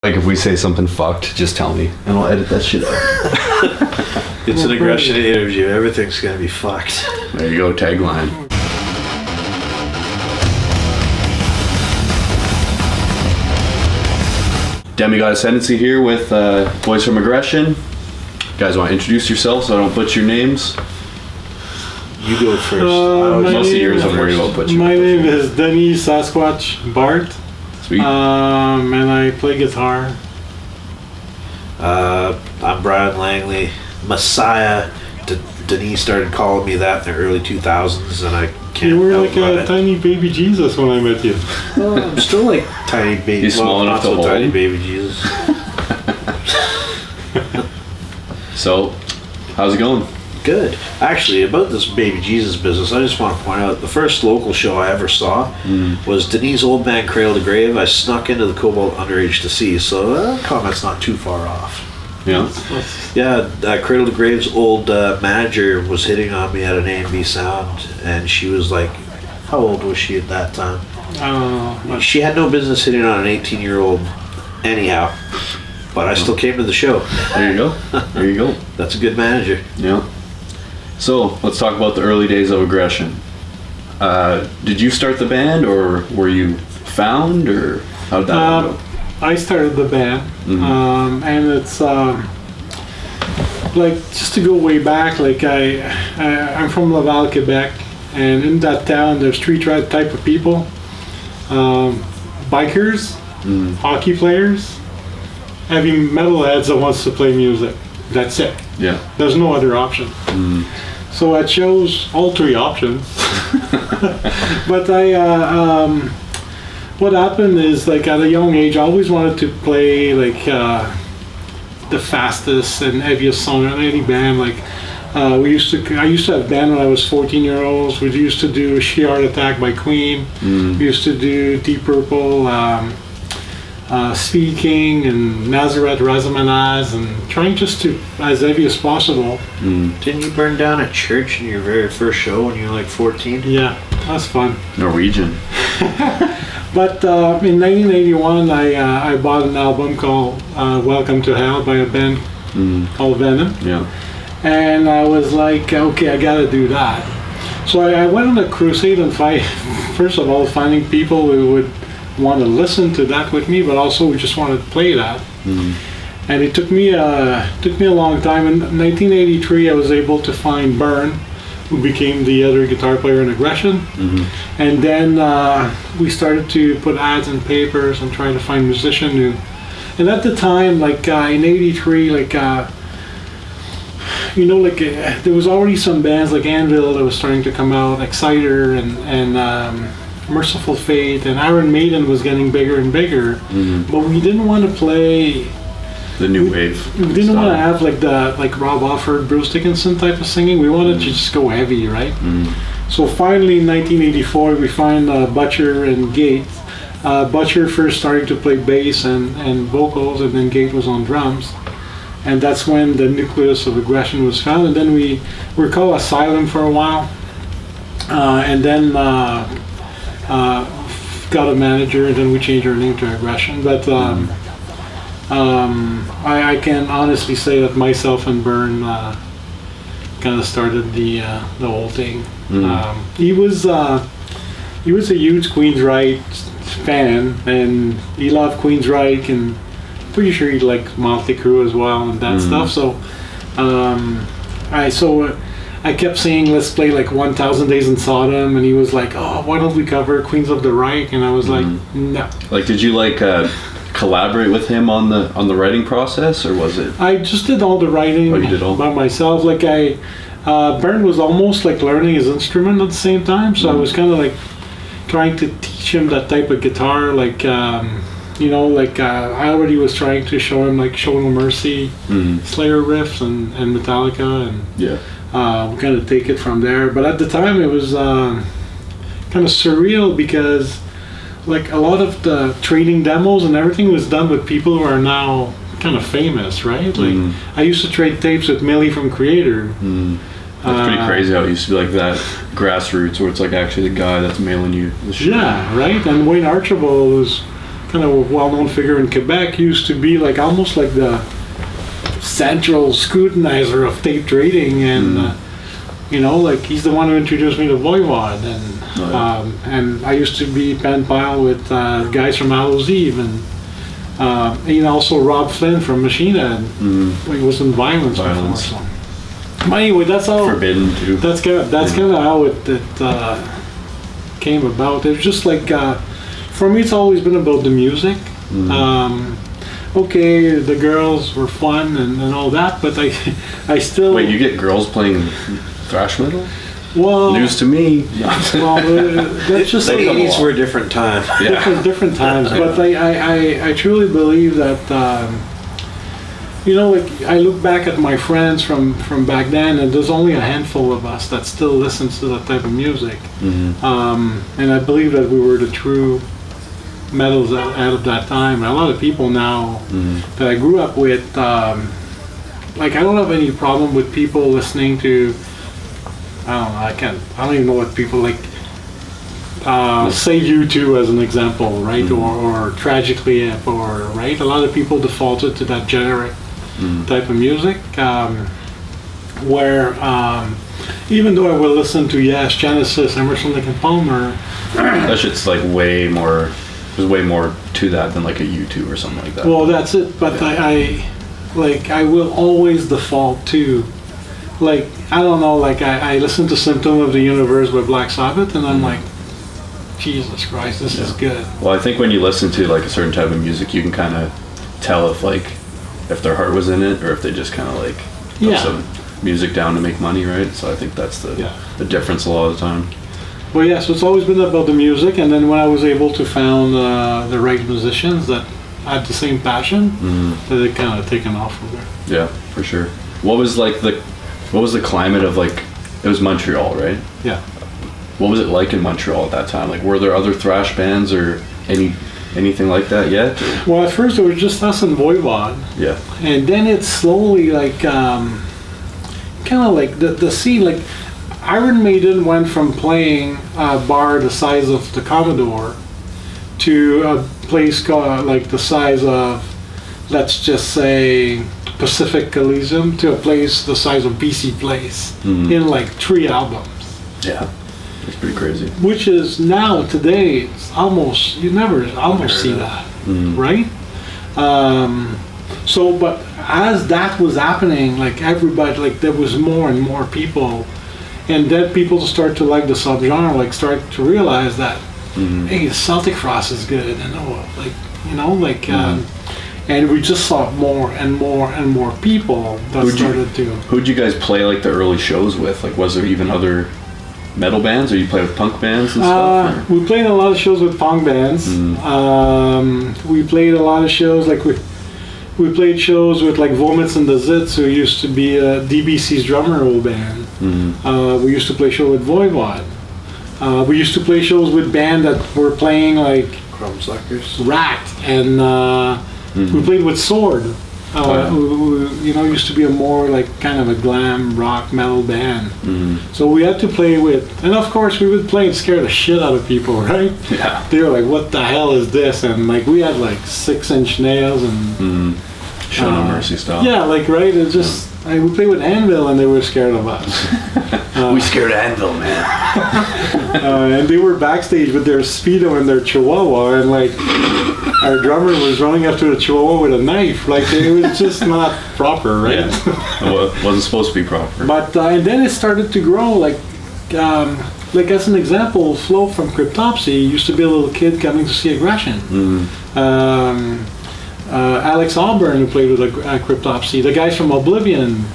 Like if we say something fucked, just tell me and I'll edit that shit out. It's an aggression interview. Everything's gonna be fucked. There you go, tagline. Demigod Ascendancy here with Boys from Aggression. You guys want to introduce yourselves so I don't butcher your names? You go first. Most of yours I'm worried about butchering. My name is Denis Sasquatch Bart. Sweet. And I play guitar. I'm Brian Langley, Messiah. Denis started calling me that in the early 2000s, and I can't. You were like a tiny baby Jesus when I met you. Well, I'm still like tiny baby. He's small enough to hold. Tiny baby Jesus. So, how's it going? Good. Actually, about this baby Jesus business, I just want to point out the first local show I ever saw was Denis' Old Man Cradle to Grave. I snuck into the Cobalt Underage to see, so comment's not too far off. Yeah. Yeah, Cradle to Grave's old manager was hitting on me at an A&B Sound, and she was like, how old was she at that time? I don't know. She had no business hitting on an 18-year-old anyhow, but I still came to the show. There you go. There you go. That's a good manager. Yeah. So, let's talk about the early days of Aggression. Did you start the band, or were you found, or how did that go? I started the band, and it's like, just to go way back, like I'm from Laval, Quebec, and in that town there's three type of people: bikers, hockey players, heavy metalheads that wants to play music. That's it. Yeah. There's no other option. So I chose all three options. But what happened is, like, at a young age, I always wanted to play like the fastest and heaviest song in any band. Like I used to have a band when I was 14-year-olds. We used to do She Heart Attack by Queen. We used to do Deep Purple, Speed King, and Nazareth Razamanaz, and trying just to as heavy as possible. Didn't you burn down a church in your very first show when you were like 14? Yeah, that's fun. Norwegian. But in 1981, I bought an album called Welcome to Hell by a band called Venom. Yeah. And I was like, okay, I gotta do that. So I went on a crusade and first of all, finding people who would want to listen to that with me, but also just wanted to play that. And it took me a long time. In 1983, I was able to find Byrne, who became the other guitar player in Aggression. And then we started to put ads in papers and try to find musicians who. And at the time, like in '83, like there was already some bands like Anvil that was starting to come out, Exciter and Merciful Fate, and Iron Maiden was getting bigger and bigger. But we didn't want to play the new wave. We didn't want to have like Rob Alford, Bruce Dickinson type of singing. We wanted to just go heavy, right? So finally in 1984 we find Butcher and Gate. Butcher first started to play bass and vocals, and then Gate was on drums. And that's when the nucleus of Aggression was found. And then we were called Asylum for a while. And then got a manager, and then we changed our name to Aggression. But I can honestly say that myself and Byrne kind of started the whole thing. He was a huge Queensryche fan, and he loved Queensryche, and pretty sure he liked Motley Crue as well and that stuff. So I kept saying, let's play like 1000 Days in Sodom, and he was like, oh, why don't we cover Queens of the Reich? And I was like, no. Like, did you like collaborate with him on the writing process, or was it? I just did all the writing by myself. Like Byrne was almost like learning his instrument at the same time, so I was kind of like trying to teach him that type of guitar. Like I already was trying to show him like Show No Mercy, Slayer riffs, and Metallica, and we kind of take it from there. But at the time it was kind of surreal, because like a lot of the training demos and everything was done with people who are now kind of famous, right? Like I used to trade tapes with Millie from Creator. That's pretty crazy how it used to be like that grassroots, where it's like actually the guy that's mailing you the shit. Yeah, right. And Wayne Archibald was kind of a well-known figure in Quebec, used to be like almost like the central scrutinizer of tape trading, and you know, like he's the one who introduced me to Voivod, and I used to be pen pal with guys from Hallows Eve, and also Rob Flynn from Machina, and he was in Violence. Before. So. But anyway, that's how Forbidden too. That's kind of how it came about. It was just like for me, it's always been about the music. Okay, the girls were fun and all that, but I still... Wait, you get girls playing thrash metal? Well... News to me. Well, that's just... The 80s were a different time. Yeah. Different times, but I truly believe that, you know, like, I look back at my friends from back then, and there's only a handful of us that still listens to that type of music. And I believe that we were the true metals out of that time. And a lot of people now that I grew up with, like, I don't have any problem with people listening to, I don't even know what people like, say U2 as an example, right? Or Tragically Hip, or, right? A lot of people defaulted to that generic type of music, where even though I will listen to, yes, Genesis, Emerson, Lake and Palmer, that shit's like way more, there's way more to that than like a U2 or something like that. Well, that's it, but I will always default to, like, I don't know, like I listen to Symptom of the Universe by Black Sabbath, and I'm like, Jesus Christ, this is good. Well, I think when you listen to like a certain type of music, you can kind of tell if their heart was in it, or if they just kind of like put some music down to make money, right? So I think that's the difference a lot of the time. Well, yeah, so it's always been about the music, and then when I was able to found the right musicians that had the same passion, that it kind of taken off from there. Yeah, for sure. What was the climate of, like, it was Montreal, right? Yeah. What was it like in Montreal at that time? Like, were there other thrash bands or anything like that yet? Or? Well, at first it was just us and Voivod. Yeah. And then it slowly, like, kind of like the scene, like, Iron Maiden went from playing a bar the size of the Commodore to a place called, like, the size of, let's just say, Pacific Elysium, to a place the size of BC Place in like 3 albums. Yeah, it's pretty crazy. Which is now, today, it's almost, you never almost see that, right? So, but as that was happening, like, everybody, like, there was more and more people, and then people start to like the subgenre, like, start to realize that, hey, Celtic Frost is good, and and we just saw more and more and more people that started to... Who'd you guys play, like, the early shows with? Like, was there even other metal bands, or you play with punk bands and stuff? We played a lot of shows with punk bands. We played a lot of shows, like, we played shows with, like, Vomits and the Zits, who used to be DBC's drummer old band. We used to play shows with Voivod. We used to play shows with bands that were playing, like, Crumbsuckers, Rat, and we played with Sword, who used to be a more, like, kind of a glam rock metal band. So we had to play with, and of course we would play and scare the shit out of people, right? Yeah. They were like, what the hell is this? And, like, we had, like, 6-inch nails and Show No Mercy style. Yeah, like, right, it's just we played with Anvil and they were scared of us. We scared Anvil, man. And they were backstage with their Speedo and their Chihuahua, and, like, our drummer was running after the Chihuahua with a knife. Like, it was just not proper, right? Yeah. Well, it wasn't supposed to be proper. But and then it started to grow. Like as an example, Flo from Cryptopsy used to be a little kid coming to see Aggression. Alex Alburn, who played with Cryptopsy, the guys from Oblivion,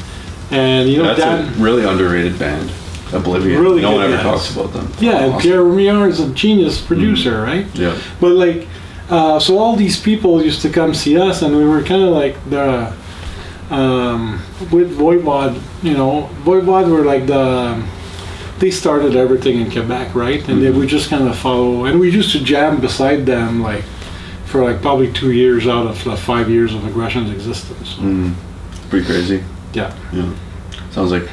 and that's a really underrated band. Oblivion. Really no one ever bands. talks about them. Yeah, awesome. And Pierre Romillard is a genius producer, right? Yeah. But, like, so all these people used to come see us, and we were kind of like the with Voivod. Voivod were like they started everything in Quebec, right? And then we just kind of follow, and we used to jam beside them, like, for, like, probably 2 years out of the 5 years of Aggression's existence. Pretty crazy. Yeah. Sounds like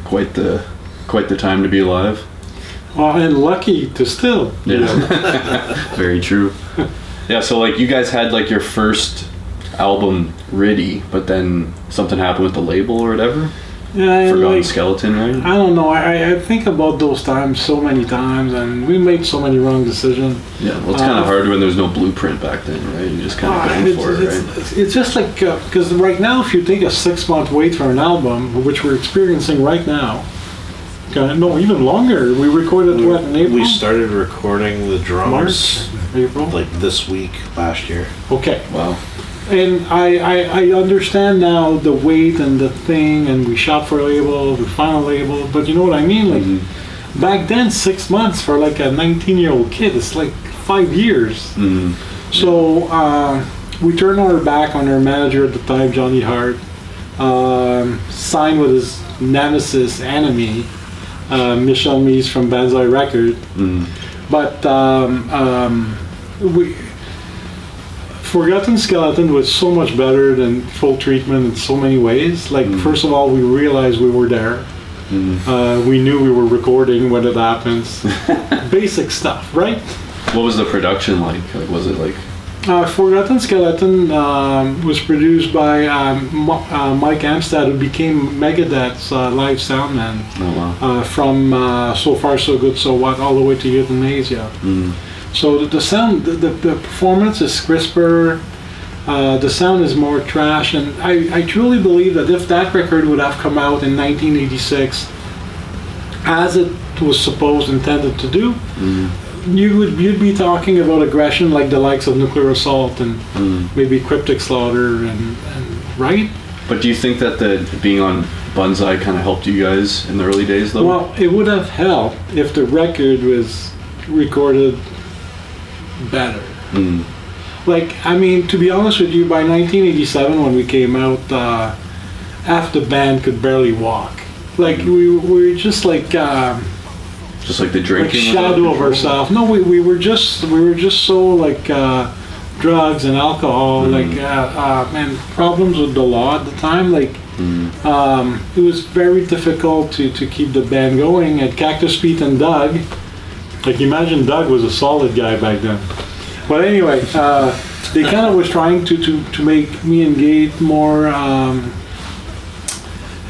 quite the time to be alive. Well, and lucky to still. Yeah. Very true. Yeah, so like you guys had like your first album ready, but then something happened with the label or whatever. Yeah, Forgotten Skeleton, right? I don't know. I think about those times so many times, and we made so many wrong decisions. Yeah, well, it's kind of hard when there's no blueprint back then, right? You just kind of going for it, right? It's just like, because right now, if you take a 6-month wait for an album, which we're experiencing right now, no, even longer. We recorded what, in April? We started recording the drums March, April? like this week last year. Okay. Wow. And I understand now the weight and the thing, and we shot for a label, we found a label, but you know what I mean? Like, back then, 6 months for like a 19-year-old kid, it's like 5 years. So we turned our back on our manager at the time, Johnny Hart, signed with his nemesis, enemy, Michel Mies from Banzai Record. But we... Forgotten Skeleton was so much better than Full Treatment in so many ways. Like, first of all, we realized we were there. We knew we were recording when it happens. Basic stuff, right? What was the production like? Like, was it like... Forgotten Skeleton was produced by Mike Amstad, who became Megadeth's live sound man. From So Far So Good So What all the way to Euthanasia. So the sound, the performance is crisper, the sound is more thrash, and I truly believe that if that record would have come out in 1986, as it was intended to do, you'd be talking about aggression like the likes of Nuclear Assault and maybe Cryptic Slaughter and right? But do you think that the being on Banzai kind of helped you guys in the early days, though? Well, it would have helped if the record was recorded better. Like, I mean, to be honest with you, by 1987 when we came out, half the band could barely walk. Like, we were just like the drinking, like shadow of ourselves. No, we were just so like drugs and alcohol, and problems with the law at the time. Like, it was very difficult to keep the band going. At Cactus Pete and Doug, like, imagine Doug was a solid guy back then. But anyway, they kind of was trying to make me and Gate more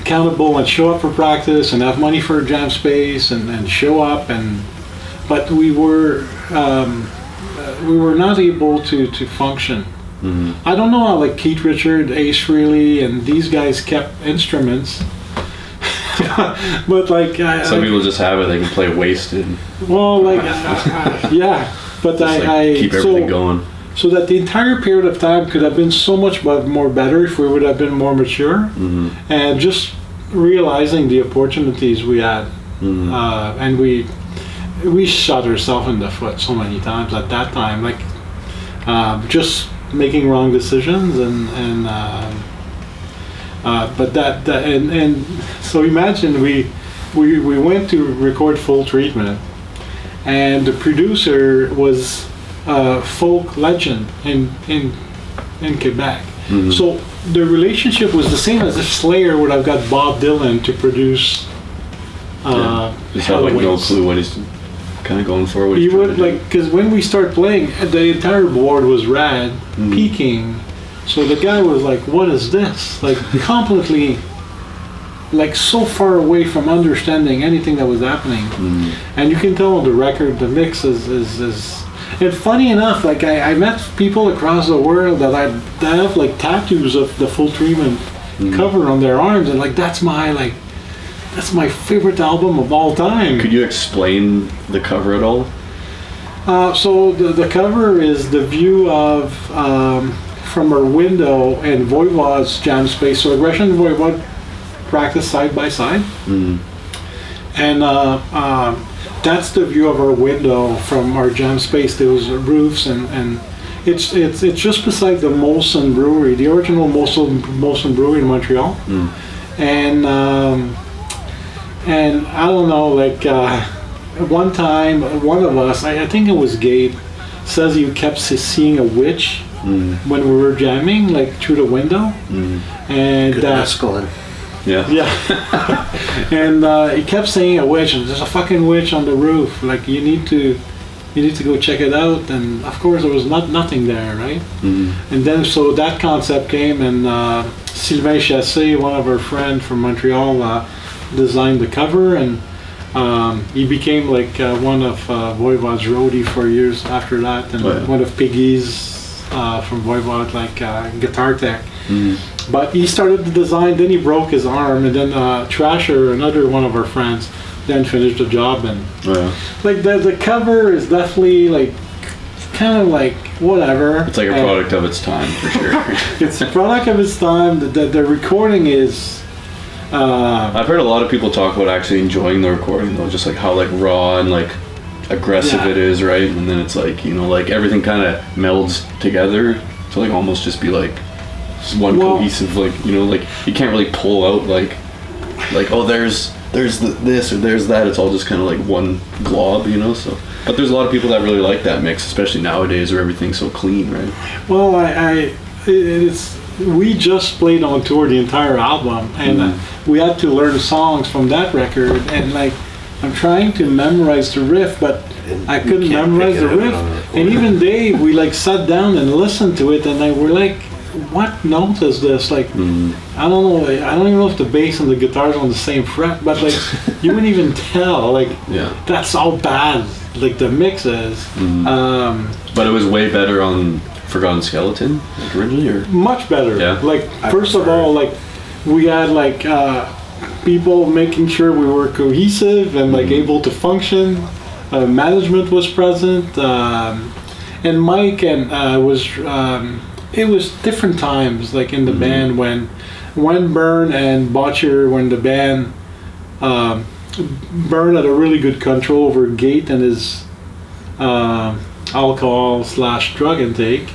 accountable and show up for practice and have money for jam space and show up, but we were not able to function. I don't know how like Keith Richard, Ace Frehley, and these guys kept instruments. But like some people just have it; they can play wasted. Well, like yeah, but I keep everything going. So that the entire period of time could have been so much more better if we would have been more mature, and just realizing the opportunities we had, and we shot ourselves in the foot so many times at that time, like just making wrong decisions and so imagine we went to record Full Treatment, and the producer was a folk legend in Quebec. So the relationship was the same as if Slayer would have got Bob Dylan to produce. Just had like no clue what he's kind of going for. What he would like, because when we start playing, the entire board was rad, peaking. So the guy was like, "What is this?" Like completely, like so far away from understanding anything that was happening. And you can tell on the record, the mix is. And funny enough, like I met people across the world that have like tattoos of the Full Treatment cover on their arms, and like that's my favorite album of all time. Could you explain the cover at all? So the cover is the view of from our window and Voivod's jam space. So Aggression and Voivod practice side by side, and that's the view of our window from our jam space. Those roofs and it's just beside the Molson Brewery, the original Molson Brewery in Montreal, and I don't know, like one time one of us, I think it was Gabe, says he kept seeing a witch when we were jamming, like through the window, and masculine. Yeah. And he kept saying a witch, and there's a fucking witch on the roof, like you need to you need to go check it out. And of course, there was nothing there, right? And then so that concept came, and Sylvain Chassé, one of our friends from Montreal, designed the cover, and he became like one of Voivod's roadie for years after that, and one of Piggy's from Voivod, like guitar tech. But he started the design, then he broke his arm, and then Trasher, another one of our friends, then finished the job. And like the cover is definitely like kind of like whatever. It's like a product of its time for sure. It's a product of its time. The recording is. I've heard a lot of people talk about actually enjoying the recording though, just like how like raw and like aggressive it is, right? And then it's like, you know, like everything kind of melds together to like almost just be like one cohesive, like, you know, like you can't really pull out like oh there's this or there's that. It's all just kind of like one glob, you know. So, but there's a lot of people that really like that mix, especially nowadays where everything's so clean, right? Well, we just played on tour the entire album, and we had to learn songs from that record, and like I'm trying to memorize the riff, but I couldn't memorize the riff. And even Dave, we like sat down and listened to it, and we're like, what note is this? Like, I don't know. I don't even know if the bass and the guitar's on the same fret, but like you wouldn't even tell. Like, that's how bad like the mix is. But it was way better on Forgotten Skeleton, like originally, or much better. Like first of all, like we had like people making sure we were cohesive and like able to function. Management was present, and Mike and was. It was different times, like in the band when Byrne and Butcher were in the band. Byrne had a really good control over Gate and his alcohol/drug intake.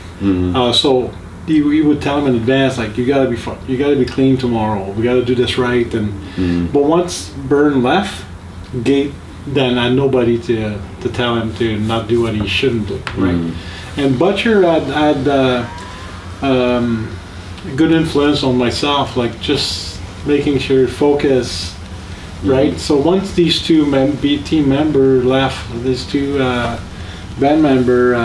So he would tell him in advance, like, you gotta be clean tomorrow. We gotta do this right. And but once Byrne left, Gate then had nobody to tell him to not do what he shouldn't do, right? And Butcher had good influence on myself, like just making sure focus, right? So once these two team member left, these two band member,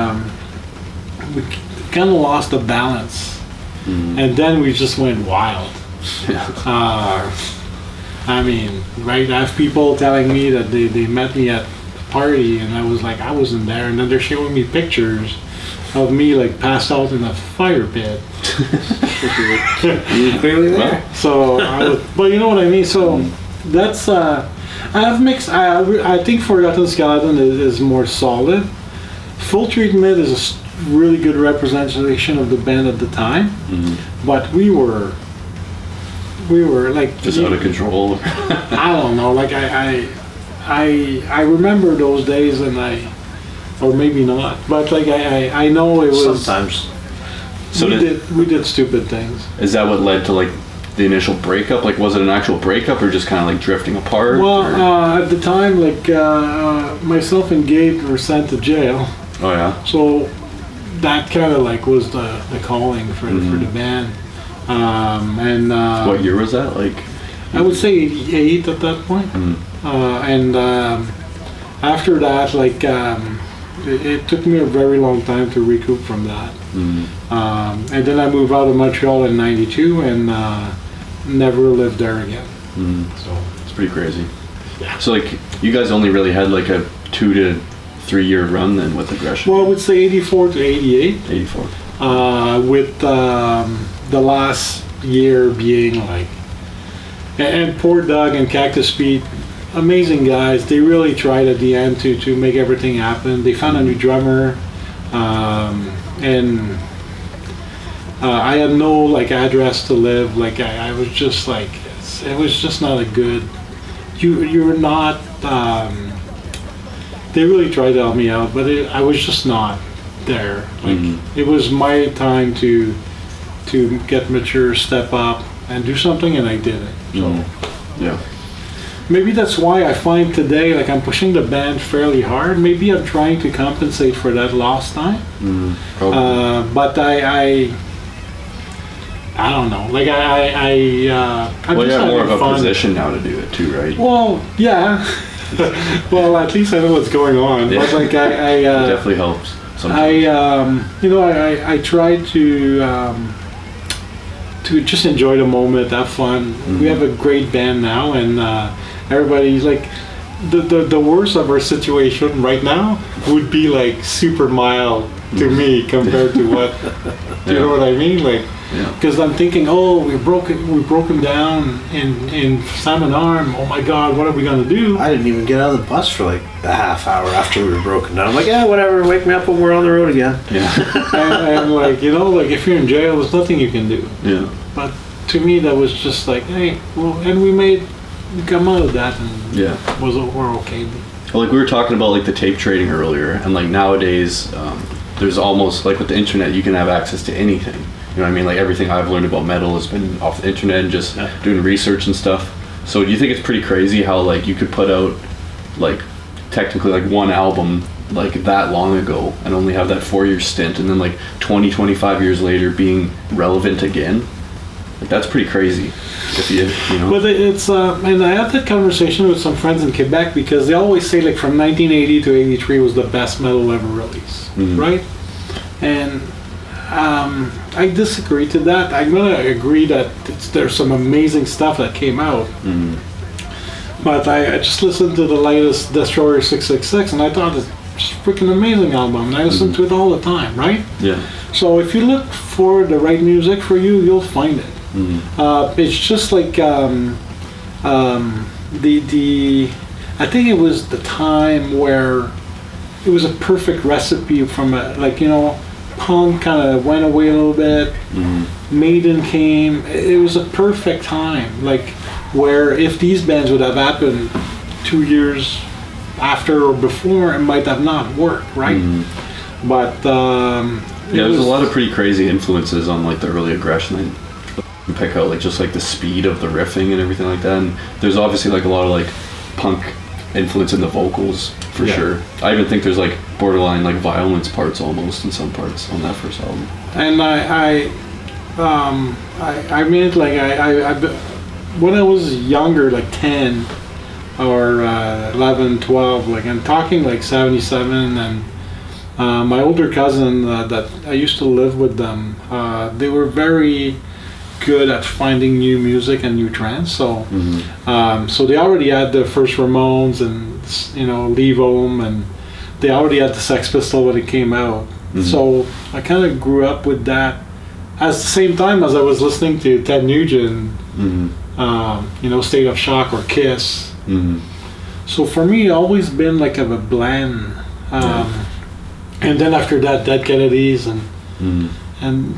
we kind of lost the balance, and then we just went wild. I mean, right? I have people telling me that they met me at a party, and I was like, I wasn't there, and then they're showing me pictures of me like passed out in a fire pit. You clearly there. So, but you know what I mean. So that's I have mixed. I think Forgotten Skeleton is more solid. Full Treatment is a really good representation of the band at the time, but we were like just out of control. I don't know. Like I remember those days, and or maybe not, but like I know it was sometimes. So we did stupid things. Is that what led to like the initial breakup? Like, was it an actual breakup or just kind of like drifting apart? Well, at the time, like myself and Gabe were sent to jail. Oh yeah. So that kind of like was the calling for the band. And what year was that? Like, I would say 88 at that point. And after that, like. It took me a very long time to recoup from that. And then I moved out of Montreal in '92 and never lived there again. So it's pretty crazy. Yeah. So like you guys only really had like a 2 to 3 year run then with Aggression? Well, I would say 84 to 88. 84. With the last year being like, and poor Doug and Cactus Pete, amazing guys. They really tried at the end to make everything happen. They found a new drummer, and I had no like address to live. Like I was just like, it was just not a good. You're not. They really tried to help me out, but I was just not there. Like it was my time to get mature, step up, and do something, and I did it. So yeah. Maybe that's why I find today, like I'm pushing the band fairly hard. Maybe I'm trying to compensate for that lost time. But I don't know. Like I'm well, you just have more of a fun. position now to do it too, right? Well, yeah. Well, at least I know what's going on. Yeah. But like it definitely helps. Sometimes. I try to just enjoy the moment, have fun. Mm-hmm. We have a great band now, and everybody's like, the worst of our situation right now would be like super mild to me compared to what, you know what I mean? Like, because I'm thinking, we've broken down in Salmon Arm. Oh my God, what are we gonna do? I didn't even get out of the bus for like a half hour after we were broken down. I'm like, yeah, whatever, wake me up when we're on the road again. Yeah. and like, like if you're in jail, there's nothing you can do. Yeah. But to me, that was just like, hey, well, and we come out of that, and we're okay. Well, like we were talking about like the tape trading earlier, and like nowadays, there's almost like with the internet, you can have access to anything. You know what I mean? Like everything I've learned about metal has been off the internet and just doing research and stuff. So do you think it's pretty crazy how like you could put out like technically like one album like that long ago and only have that 4-year stint, and then like 25 years later being relevant again? Like that's pretty crazy. If you know. But it's and I had that conversation with some friends in Quebec, because they always say like from 1980 to 83 was the best metal ever released, right? And I disagree to that. I'm gonna agree that there's some amazing stuff that came out, but I just listened to the latest Destroyer 666, and I thought it's just a freaking amazing album, and I listen to it all the time, right? Yeah. So if you look for the right music for you, you'll find it. It's just like I think it was the time where it was a perfect recipe from punk kind of went away a little bit. Maiden came. It was a perfect time, like where if these bands would have happened 2 years after or before, it might have not worked, right? But there's a lot of pretty crazy influences on like the early aggression. You pick out like just like the speed of the riffing and everything like that, and there's obviously like a lot of like punk influence in the vocals for sure. I even think there's like borderline like violence parts almost in some parts on that first album. And I mean it like I when I was younger, like 10 or 11, 12, like I'm talking like 77, and my older cousin that I used to live with them, they were very good at finding new music and new trends. So so they already had the first Ramones and Leave Home, and they already had the Sex Pistol when it came out. So I kind of grew up with that at the same time as I was listening to Ted Nugent, State of Shock or Kiss. So for me, it's always been like a blend. And then after that, Dead Kennedys and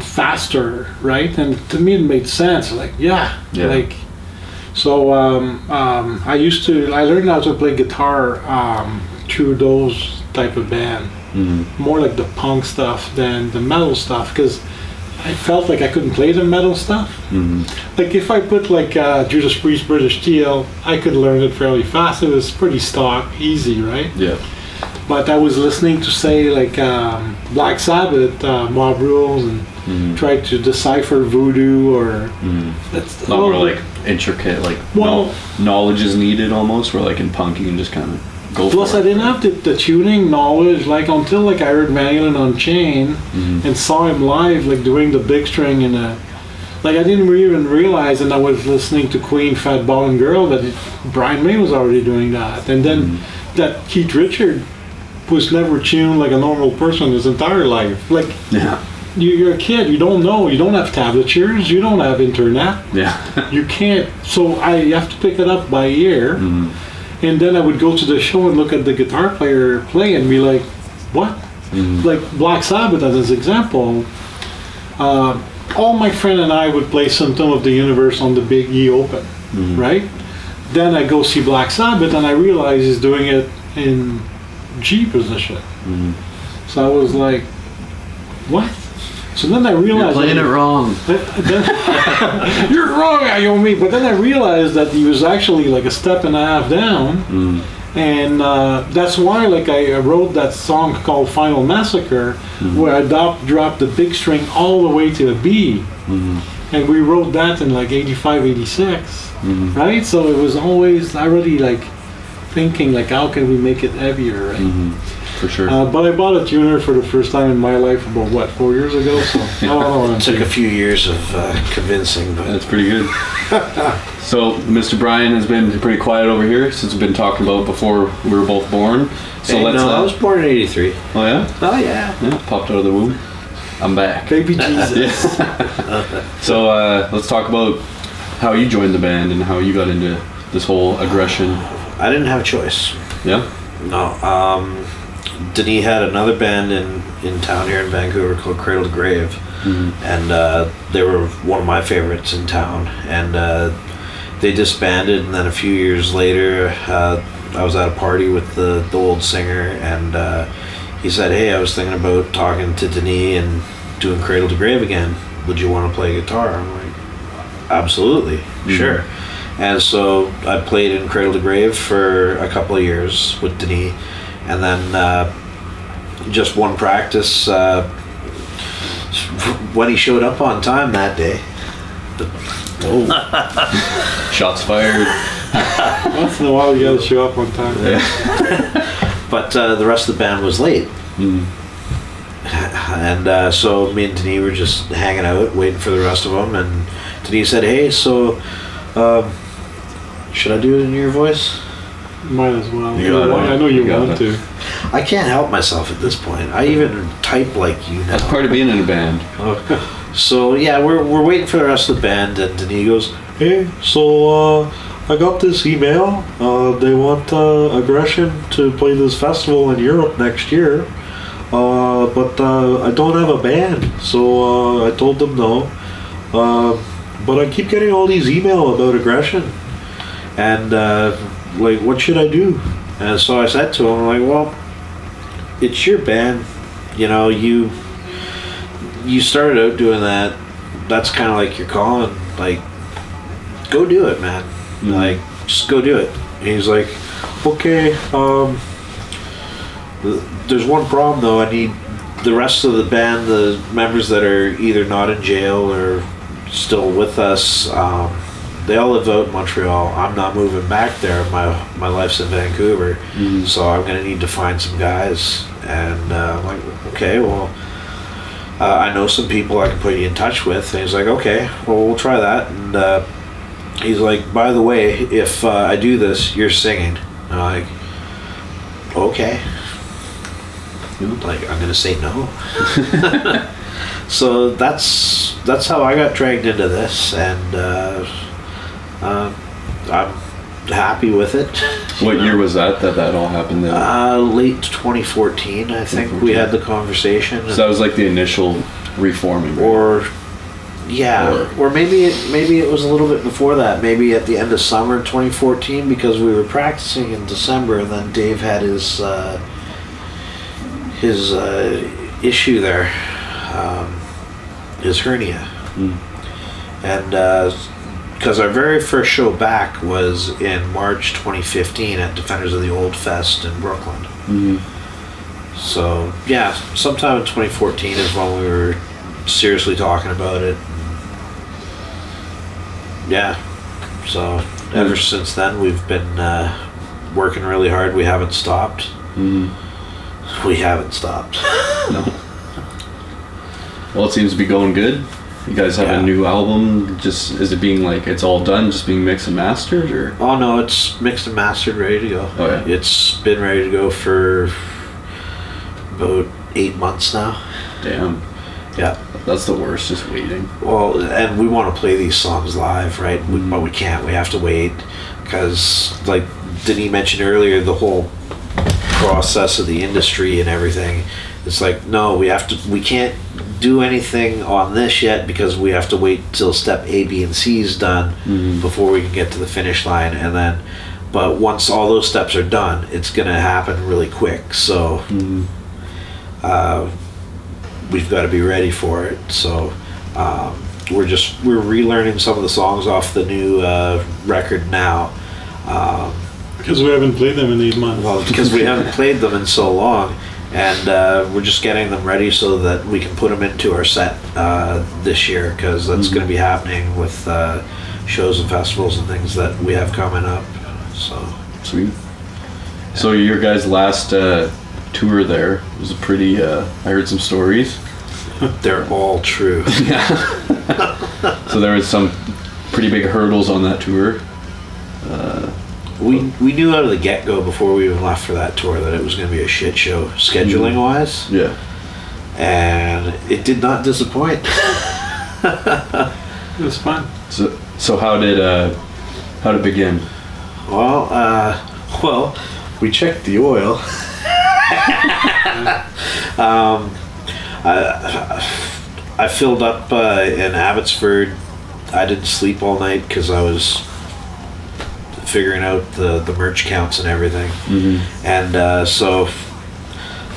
faster, right? And to me, it made sense. Like, like. So I learned how to play guitar through those type of band, more like the punk stuff than the metal stuff, because I felt like I couldn't play the metal stuff. Like if I put like Judas Priest, British Steel, I could learn it fairly fast. It was pretty stock, easy, right? Yeah. But I was listening to say like Black Sabbath, Mob Rules, and tried to decipher Voodoo or that's not more like intricate, like knowledge is needed almost. Where like in punk you can just kind of go. Plus, I didn't have the tuning knowledge like until like I heard Van Halen Unchained and saw him live, like doing the big string and like I didn't even realize, and I was listening to Queen, Fat Bottom Girl, that Brian May was already doing that, and then that Keith Richard was never tuned like a normal person his entire life. Like you're a kid, you don't know, you don't have tablatures, you don't have internet, you can't. So I have to pick it up by ear, and then I would go to the show and look at the guitar player play and be like, what? Like Black Sabbath as an example, all my friend and I would play Symptom of the Universe on the Big E Open, right? Then I go see Black Sabbath and I realize he's doing it in G position. So I was like, what? So then I realized... You're playing it wrong. You're wrong, Ayomi. But then I realized that he was actually like a step and a half down. And that's why like I wrote that song called Final Massacre, where I dropped the big string all the way to a B. And we wrote that in like 85, 86. Right? So it was always, I really like thinking like, how can we make it heavier, right? For sure. But I bought a tuner for the first time in my life about, what, 4 years ago? So I don't know what I'm Took saying. a few years of convincing, but That's pretty good. So, Mr. Brian has been pretty quiet over here since we've been talking about before we were both born. So hey, let's. no, I was born in '83. Oh yeah. Oh yeah. Yeah. Popped out of the womb. I'm back. Baby Jesus. So let's talk about how you joined the band and how you got into this whole aggression. I didn't have a choice. Yeah. No. Denis had another band in town here in Vancouver called Cradle to Grave, and they were one of my favorites in town. And they disbanded, and then a few years later, I was at a party with the old singer, and he said, "Hey, I was thinking about talking to Denis and doing Cradle to Grave again. Would you want to play guitar?" I'm like, "Absolutely, sure." And so I played in Cradle to Grave for a couple of years with Denis, and then just one practice when he showed up on time that day. Oh. Shots fired. Once in a while, you gotta show up on time. But the rest of the band was late. And so me and Denis were just hanging out, waiting for the rest of them. And Denis said, "Hey, so should I do it in your voice?" Might as well. I know you want to. I can't help myself at this point. I even type like you now. That's part of being in a band. So yeah, we're waiting for the rest of the band, and Denis goes, "Hey, so I got this email. They want Aggression to play this festival in Europe next year, but I don't have a band, so I told them no. But I keep getting all these emails about Aggression, and like, what should I do?" And so I said to him, like, "Well, it's your band, you know, you started out doing that. That's kind of like your calling. Like, go do it, man. Like, just go do it." And he's like, "Okay, there's one problem though. I need the rest of the band, the members that are either not in jail or still with us. They all live out in Montreal. I'm not moving back there. My life's in Vancouver, so I'm gonna need to find some guys." And I'm like, "Okay, well, I know some people I can put you in touch with." And he's like, "Okay, well, we'll try that." And he's like, "By the way, if I do this, you're singing." And I'm like, "Okay." Like, I'm gonna say no. So that's how I got dragged into this, and I'm happy with it. What year was that all happened then? Late 2014, I think we had the conversation. So that was like the initial reforming, right? Or maybe it was a little bit before that. Maybe at the end of summer 2014, because we were practicing in December, and then Dave had his issue there, his hernia, and because our very first show back was in March 2015 at Defenders of the Old Fest in Brooklyn. So yeah, sometime in 2014 is when we were seriously talking about it. Yeah, so ever since then we've been working really hard. We haven't stopped. We haven't stopped. No. Well, it seems to be going good. You guys have a new album. Just is it being like it's all done, just being mixed and mastered, or? Oh no, it's mixed and mastered, ready to go. Oh yeah. It's been ready to go for about 8 months now. Damn. Yeah. That's the worst, just waiting. Well, and we want to play these songs live, right? But we can't. We have to wait because, like Denis mentioned earlier, the whole process of the industry and everything. It's like, no, we can't do anything on this yet because we have to wait till step A, B, and C is done before we can get to the finish line. And then, but once all those steps are done, it's going to happen really quick. So we've got to be ready for it. So we're relearning some of the songs off the new record now. Because we haven't played them in 8 months. Well, because we haven't played them in so long. And we're just getting them ready so that we can put them into our set this year, because that's going to be happening with shows and festivals and things that we have coming up. So sweet. So your guys' last tour there was a pretty. I heard some stories. They're all true. Yeah. So there was some pretty big hurdles on that tour. We knew out of the get-go before we even left for that tour that it was going to be a shit show scheduling wise. Yeah. And it did not disappoint. It was fun. So how did it begin? Well, we checked the oil. I filled up in Abbotsford. I didn't sleep all night because I was figuring out the merch counts and everything. Mm-hmm. And so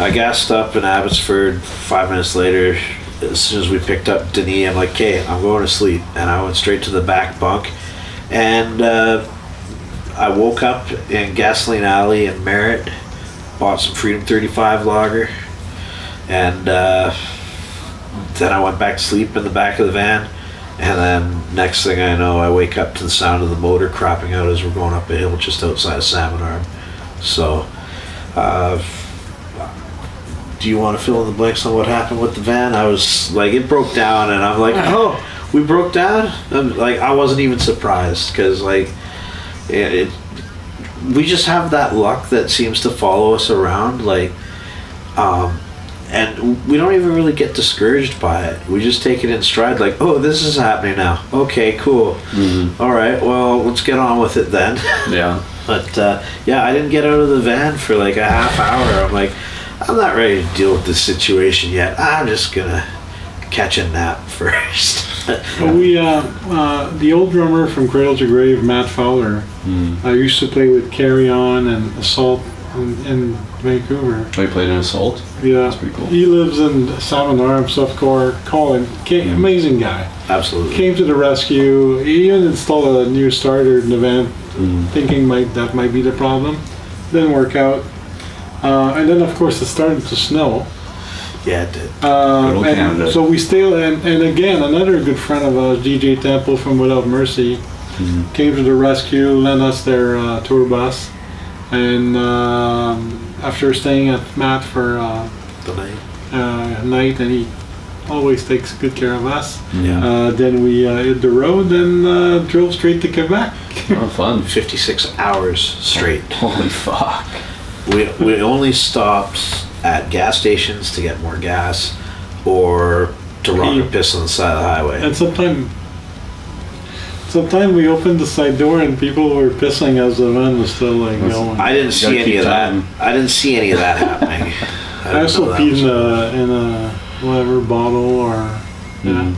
I gassed up in Abbotsford. 5 minutes later, as soon as we picked up Denis, I'm like, okay, I'm going to sleep. And I went straight to the back bunk. And I woke up in Gasoline Alley in Merritt, bought some Freedom 35 lager, and then I went back to sleep in the back of the van. And then next thing I know, I wake up to the sound of the motor cropping out as we're going up a hill just outside of Salmon Arm. So, do you want to fill in the blanks on what happened with the van? I was like, it broke down, and I'm like, oh, we broke down? I wasn't even surprised, because like, we just have that luck that seems to follow us around, like, and we don't even really get discouraged by it. We just take it in stride, like, oh, this is happening now. Okay, cool. Mm-hmm. All right, well, let's get on with it then. Yeah. But, yeah, I didn't get out of the van for like a half hour. I'm like, I'm not ready to deal with this situation yet. I'm just going to catch a nap first. We, the old drummer from Cradle to Grave, Matt Fowler, I used to play with Carry On and Assault in Vancouver. Oh, you played in Assault? Yeah. That's pretty cool. He lives in Salmon Arm, Softcore. Colin, amazing guy. Absolutely. Came to the rescue. He even installed a new starter in the van, thinking that might be the problem. Didn't work out. And then, of course, it started to snow. Yeah, it did. And so we still, and again, another good friend of ours, DJ Temple from Without Mercy, came to the rescue, lent us their tour bus. And after staying at Matt for the night, and he always takes good care of us. Yeah. Then we hit the road and drove straight to Quebec. Oh, fun! 56 hours straight. Holy fuck! We only stopped at gas stations to get more gas, or to rock and piss on the side of the highway. And sometimes we opened the side door and people were pissing as the van was still like going. I didn't see any of that. I didn't see any of that happening. I also peed in a whatever bottle or Dumb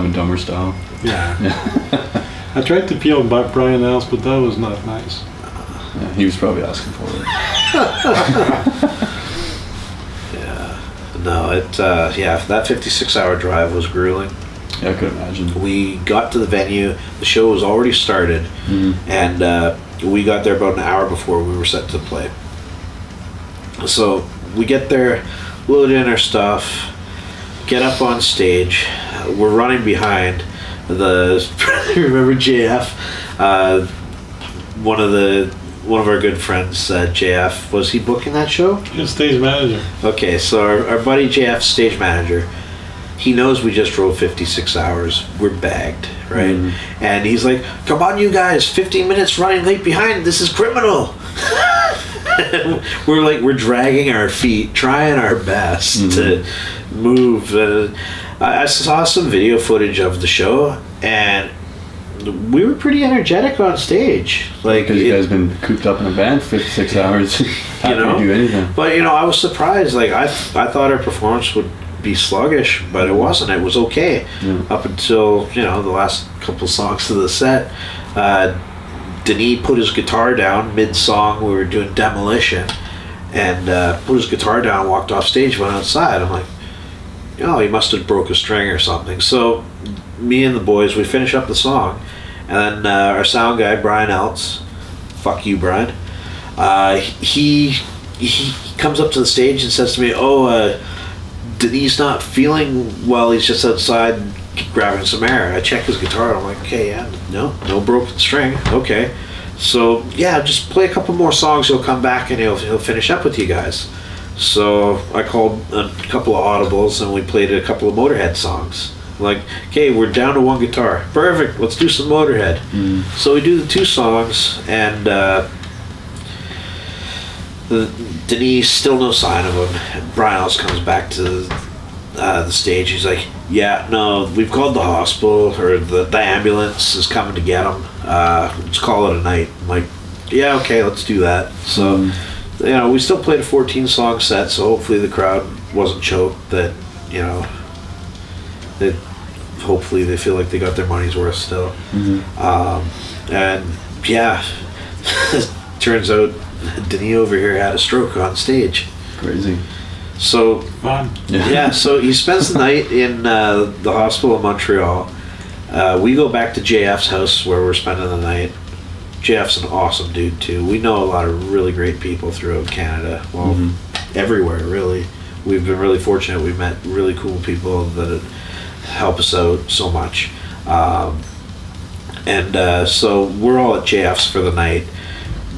and Dumber style. Yeah. I tried to peel by Brian Else, but that was not nice. Yeah, he was probably asking for it. Yeah. No, that 56-hour drive was grueling. Yeah, I could imagine. We got to the venue, the show was already started, and we got there about an hour before we were set to play. So we get there, load in our stuff, get up on stage. We're running behind remember JF? One of our good friends, JF, was he booking that show? His stage manager. Okay, so our buddy JF, stage manager, he knows we just drove 56 hours. We're bagged, right? And he's like, come on, you guys, 15 minutes running late behind. This is criminal. We're dragging our feet, trying our best to move. I saw some video footage of the show, and we were pretty energetic on stage. Like, because you guys been cooped up in a van for 56 hours. Not gonna do anything. But I was surprised. Like, I thought our performance would be sluggish, but it wasn't. It was okay up until the last couple songs of the set. Denis put his guitar down mid-song. We were doing Demolition, and put his guitar down, walked off stage, went outside. I'm like, he must have broke a string or something. So me and the boys, we finish up the song, and then our sound guy, Brian Eltz, fuck you, Brian, he comes up to the stage and says to me, Denis not feeling well, he's just outside grabbing some air. I check his guitar, and I'm like, okay, yeah, no broken string, okay. So yeah, just play a couple more songs. He'll come back and he'll finish up with you guys. So I called a couple of audibles and we played a couple of Motorhead songs. Like, okay, we're down to one guitar. Perfect. Let's do some Motorhead. So we do the 2 songs, and Denis, still no sign of him. And Brian else comes back to the stage. He's like, yeah, no, we've called the hospital, or the ambulance is coming to get him. Let's call it a night. I'm like, yeah, okay, let's do that. So, you know, we still played a 14-song set, so hopefully the crowd wasn't choked. That, you know, that hopefully they feel like they got their money's worth still. And yeah, turns out Denis over here had a stroke on stage. Crazy. So Fun. yeah, so he spends the night in the hospital in Montreal. We go back to JF's house where we're spending the night. JF's an awesome dude too. We know a lot of really great people throughout Canada. Well, everywhere really. We've been really fortunate. We've met really cool people that help us out so much. So we're all at JF's for the night.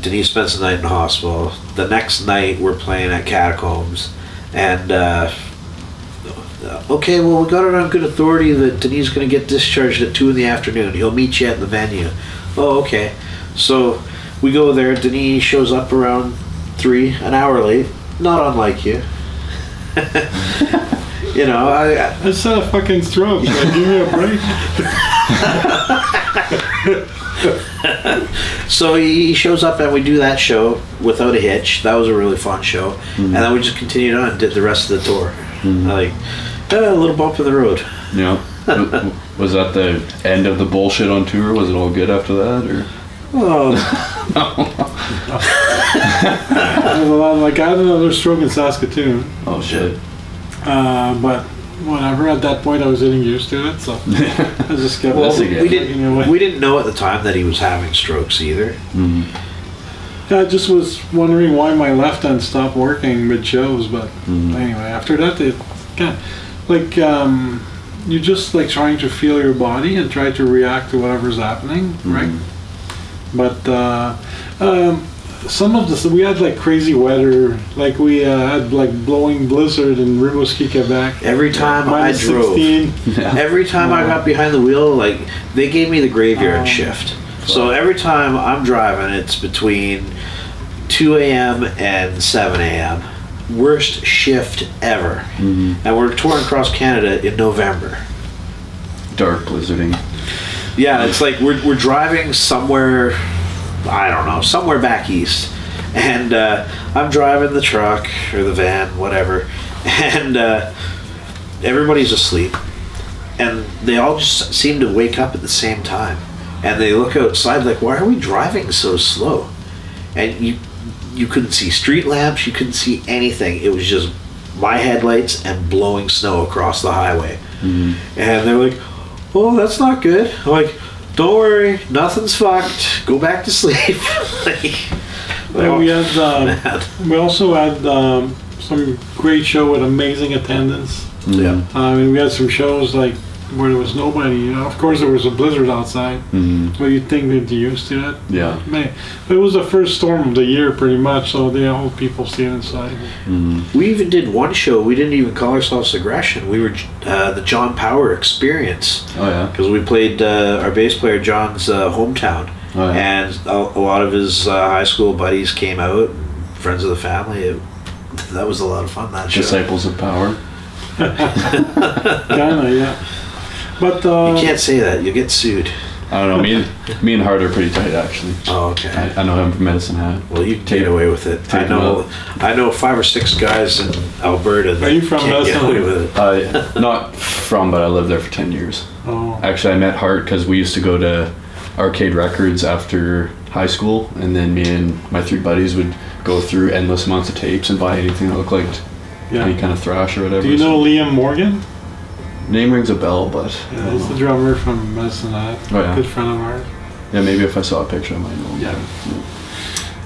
Denis spends the night in the hospital. The next night we're playing at Catacombs. And okay, well, we got it on good authority that Denis is going to get discharged at 2 in the afternoon. He'll meet you at the venue. Oh, okay. So we go there. Denis shows up around 3, an hour late. Not unlike you. You know, I just had a fucking stroke. Like, give me a break. So he shows up and we do that show without a hitch. That was a really fun show. And then we just continued on and did the rest of the tour. Like, a little bump in the road. Yeah. Was that the end of the bullshit on tour? Was it all good after that, or? Oh. Like, I had another stroke in Saskatoon. Oh shit. But whatever. At that point, I was getting used to it, so I just kept. Well, we didn't know at the time that he was having strokes either. Yeah, I just was wondering why my left hand stopped working mid shows, but anyway, after that, it kind of, like you're just like trying to feel your body and try to react to whatever's happening, right? But some of the, we had like crazy weather, like we had like blowing blizzard in Rimouski, Quebec. Every time I drove, every time I got behind the wheel, like they gave me the graveyard shift. So every time I'm driving, it's between 2 a.m. and 7 a.m. Worst shift ever. And we're touring across Canada in November. Dark blizzarding. Yeah, it's like we're driving somewhere, I don't know, somewhere back east. And I'm driving the truck or the van, whatever. And everybody's asleep. And they all just seem to wake up at the same time. And they look outside like, why are we driving so slow? And you couldn't see street lamps, you couldn't see anything. It was just my headlights and blowing snow across the highway. And they're like, oh, that's not good. I'm like, don't worry, nothing's fucked. Go back to sleep. We also had some great show with amazing attendance. Yeah. I mean, we had some shows like where there was nobody, you know. Of course, there was a blizzard outside, but you'd think they'd be used to it. Yeah. But it was the first storm of the year, pretty much, so they all people staying inside. We even did one show. We didn't even call ourselves Aggression. We were the John Power Experience. Oh yeah. Because we played our bass player John's hometown, and a lot of his high school buddies came out, friends of the family. That was a lot of fun. That show. Disciples of Power. Kinda, yeah. But you can't say that. You'll get sued. I don't know. Me and Hart are pretty tight, actually. Oh, okay. I know him from Medicine Hat. Well, you can get away with it. I know 5 or 6 guys in Alberta that are you from can't get away with it. Not from, but I lived there for 10 years. Oh. Actually, I met Hart because we used to go to Arcade Records after high school, and then me and my 3 buddies would go through endless amounts of tapes and buy anything that looked like any kind of thrash or whatever. Do you know Liam Morgan? Name rings a bell, but yeah, he's the drummer from Medicine Hat. Oh yeah, good friend of ours. Yeah, maybe if I saw a picture, I might know him.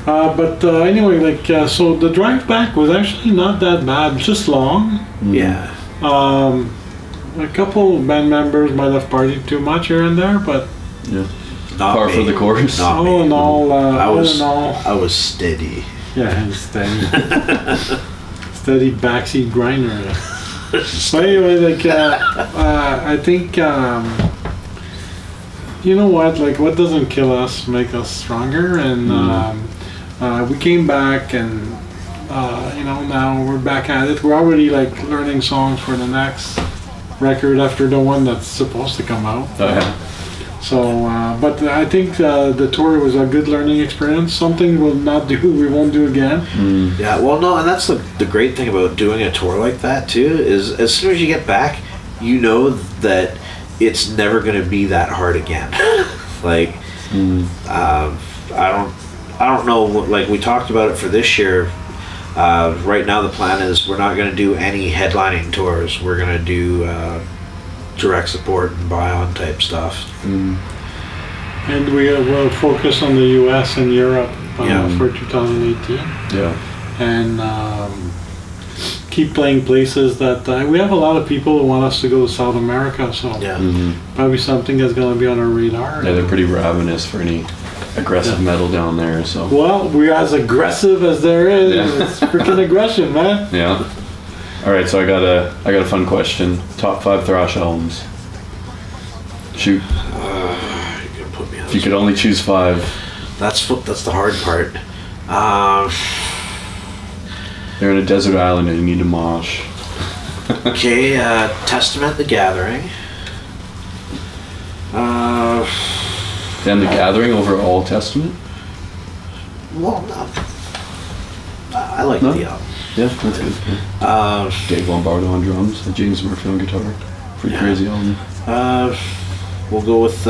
But anyway, like so, the drive back was actually not that bad, just long. Yeah. A couple band members might have partied too much here and there, but Not par me. for the course. Not me. All in all, I was steady. Yeah, steady. Steady backseat grinder. So anyway, like, I think, you know what? Like, what doesn't kill us make us stronger. And we came back, and you know, now we're back at it. We're already like learning songs for the next record after the one that's supposed to come out. Oh, yeah. So, but I think the tour was a good learning experience. Something we won't do again. Yeah, well, no, and that's the great thing about doing a tour like that too, is as soon as you get back, you know that it's never going to be that hard again. Like, I don't know. Like we talked about it for this year. Right now, the plan is we're not going to do any headlining tours. We're going to do direct support and buy-on type stuff. And we will focus on the U.S. and Europe for 2018. Yeah. And keep playing places that we have a lot of people who want us to go to South America. So probably something that's going to be on our radar. Yeah, they're pretty ravenous for any aggressive metal down there. So. Well, we're as aggressive as there is. Yeah. It's freaking aggression, man. Yeah. All right, so I got a fun question. Top 5 thrash albums. Shoot. You're gonna put me on If you could only choose 5. That's the hard part. They're in a desert island and you need to mosh. Okay, Testament, The Gathering. Then The Gathering over all Testament? Well, no. I like No? the album. Yeah, that's good. Dave Lombardo on drums, and James Murphy on guitar. Pretty crazy album. We'll go with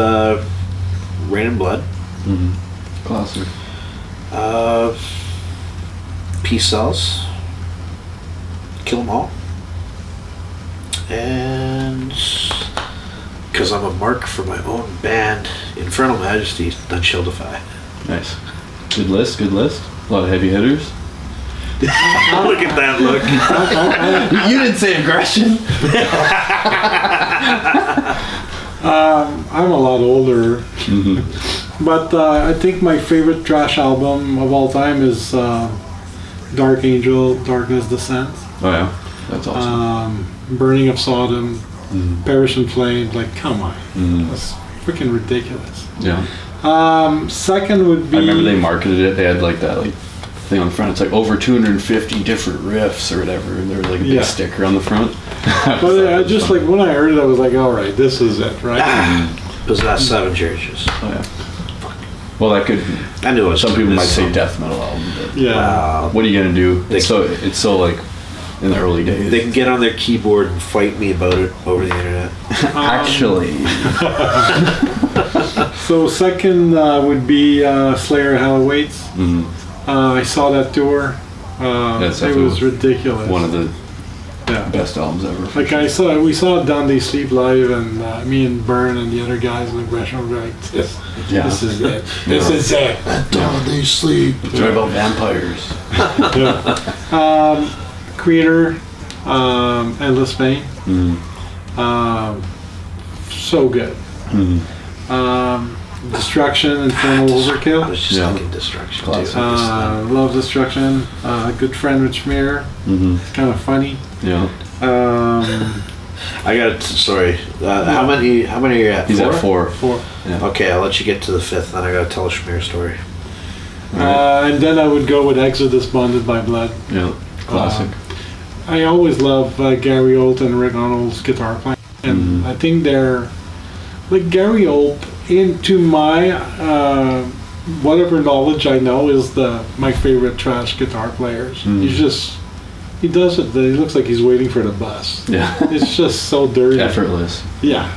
Rain and Blood. Classic. Peace Cells. Kill 'Em All. And because I'm a mark for my own band, Infernal Majesty, None Shall Defy. Nice. Good list, good list. A lot of heavy hitters. Look at that look. You didn't say aggression. I'm a lot older. But I think my favorite thrash album of all time is Dark Angel, Darkness Descends. Oh yeah, that's awesome. Burning of Sodom, Perish in Flames. Like, come on, that's freaking ridiculous. Yeah. Second would be. I remember they marketed it. They had like that thing on the front. It's like over 250 different riffs or whatever, and there was like a big sticker on the front. But I just fun. Like when I heard it, I was like, all right, this is it, right? Possessed 7 Churches. Oh yeah. Well, that could. I knew it was some people might say death metal album, but what are you gonna do? It's so like in the early days. They can get on their keyboard and fight me about it over the internet. Actually. So second would be Slayer Hell Awaits. I saw that tour. It was ridiculous. One of the best albums ever. Like we saw Down They Sleep live, and me and Byrne and the other guys in the Aggression were like, this is it. This is it. Down They Sleep. It's about vampires. Creator, Endless Pain. So good. Destruction, Infernal Overkill. I was just thinking Destruction too. Love Destruction. Good Friend with Schmear. It's kind of funny. Yeah. I got sorry. How many are you at? He's 4? at 4. Yeah. Okay, I'll let you get to the 5th. Then I got to tell a Schmear story. And then I would go with Exodus, Bonded by Blood. Yeah. Classic. I always love Gary Holt and Rick Arnold's guitar playing, and I think they're like Gary Holt. Into my whatever knowledge I know is my favorite thrash guitar players. He does it. He looks like he's waiting for the bus. Yeah, it's just so dirty, effortless. Yeah.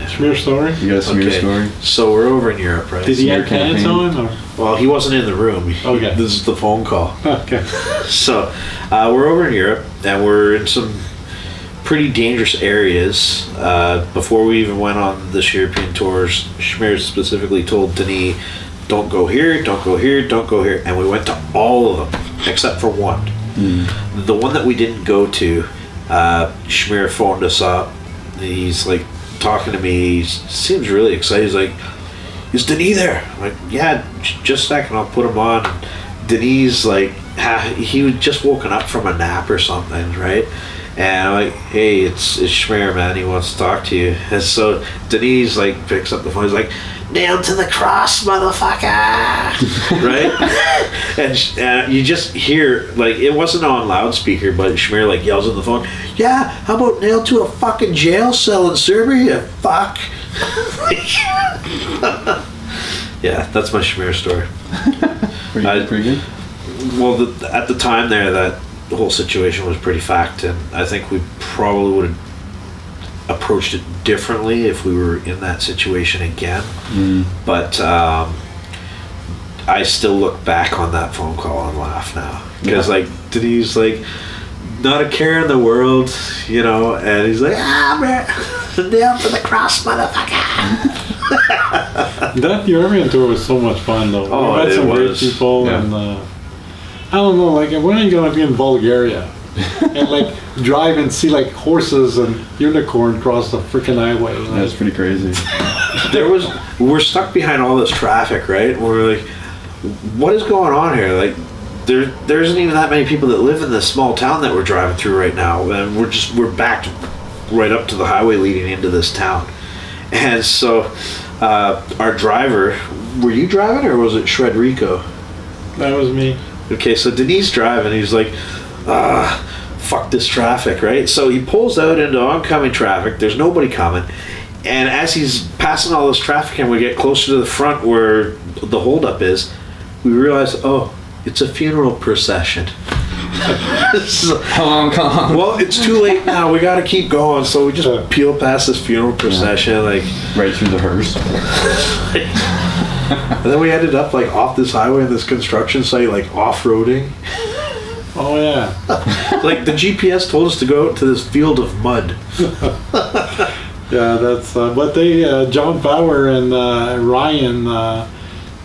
Schmear story. You got a Schmear story. So we're over in Europe, right? Did he have pants on? Or? Well, he wasn't in the room. Okay, this is the phone call. Okay. So we're over in Europe, and we're in some pretty dangerous areas. Before we even went on this European tours, Schmear specifically told Denis, don't go here, don't go here, don't go here. And we went to all of them, except for one. The one that we didn't go to, Schmear phoned us up. He's like, talking to me. He seems really excited. He's like, "Is Denis there?" I'm like, "Yeah, just a second, I'll put him on." Denis, like, he was just woken up from a nap or something, right? And I'm like, "Hey, it's Schmear, man. He wants to talk to you." And so Denis, like, picks up the phone. He's like, "Nailed to the cross, motherfucker!" Right? and you just hear, like, it wasn't on loudspeaker, but Schmear, like, yells on the phone, "Yeah, how about nailed to a fucking jail cell in Serbia, fuck?" Yeah, that's my Schmear story. Pretty good? Well, at the time there, that whole situation was pretty fact, and I think we probably would have approached it differently if we were in that situation again. But I still look back on that phone call and laugh now, because like Denis, like, not a care in the world, you know, and he's like, "Ah, man, nailed to the cross, motherfucker." That European tour was so much fun, though. Oh, we met some great people, and I don't know, like, when are you gonna be in Bulgaria and like drive and see like horses and unicorn cross the freaking highway? Like, that's pretty crazy. We're stuck behind all this traffic, right? We're like, what is going on here? Like, there isn't even that many people that live in this small town that we're driving through right now, and we're backed right up to the highway leading into this town. And so our driver, were you driving or was it Shred Rico? That was me. Okay, so Denis driving, he's like, fuck this traffic, right? So he pulls out into oncoming traffic, there's nobody coming, and as he's passing all this traffic and we get closer to the front where the holdup is, we realize, oh, it's a funeral procession. So, well, it's too late now, we gotta keep going, so we just peel past this funeral procession, like right through the hearse. And then we ended up like off this highway in this construction site, like off-roading. Oh yeah. Like the GPS told us to go out to this field of mud. Yeah, that's but they John Bauer and Ryan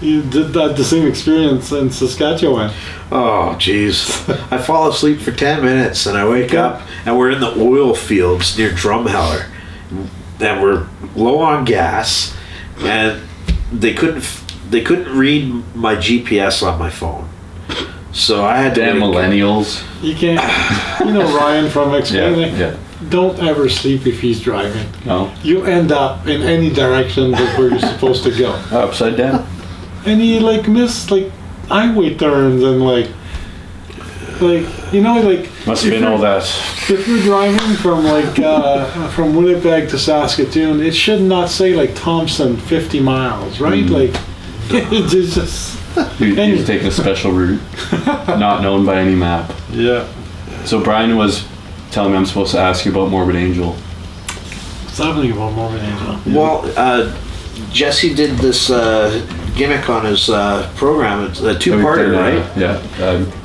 you did the same experience in Saskatchewan. Oh jeez. I fall asleep for 10 minutes and I wake up and we're in the oil fields near Drumheller and we're low on gas and they couldn't read my GPS on my phone, so I had to. Damn millennials! You can't. You know Ryan from explaining. Yeah. Don't ever sleep if he's driving. No. You end up in any direction but where you're supposed to go. Upside down. And he like missed like highway turns and like you know, like must have been all that. If you're driving from like from Winnipeg to Saskatoon, it should not say like Thompson 50 miles, right? Like it's just you're taking a special route, not known by any map. Yeah. So Brian was telling me I'm supposed to ask you about Morbid Angel. What's happening about Morbid Angel? Yeah. Well, Jesse did this gimmick on his program. It's a two-parter, right?